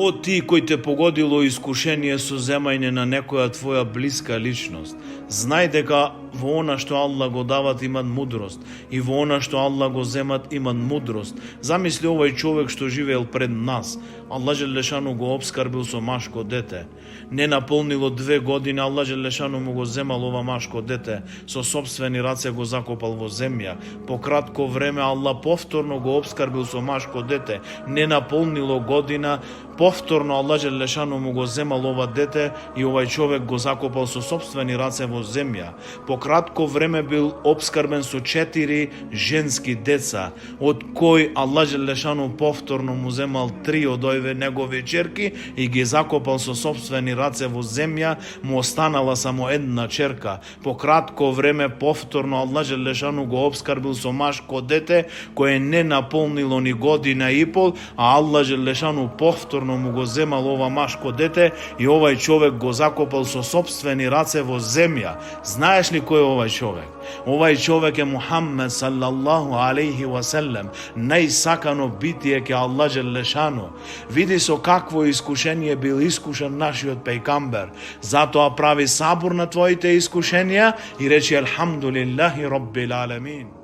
О ти кој те погодило искушение со земање на некоја твоја блиска личност, знај дека во она што Аллах го дават имат мудрост и во она што Аллах го земат имат мудрост. Замисли овај човек што живеел пред нас. Аллах Желешану го обскарбил со машко дете. Не наполнило 2 години, Аллах Желешану му го земал ова машко дете. Со собствени раце го закопал во земја. По кратко време Аллах повторно го обскарбил со машко дете. Не наполнило година, повторно Аллах Желешану му го земал ова дете и овај човек го закопал со собствени раце во земја. По кратко време бил обскарбен со 4 женски деца, од кои Аллах Желешану повторно му земал 3 од овие негови черки и ги закопал со собствени раце во земја, му останала само една черка. По кратко време повторно Аллах Желешану го обскарбил со машко дете кое не наполнило ни година и пол, а Аллах Желешану повторно му го земал ова машко дете и овај човек го закопал со собствени раце во земја. Знаеш ли кој е овај човек? Овај човек е Мухаммед саллаллаху алейхи васелем, најсакано битие ке Аллах Желешану. Види со какво искушение бил искушен нашиот пејгамбер. Затоа прави сабур на твоите искушенија и речи алхамдулиллахи раббил аламин.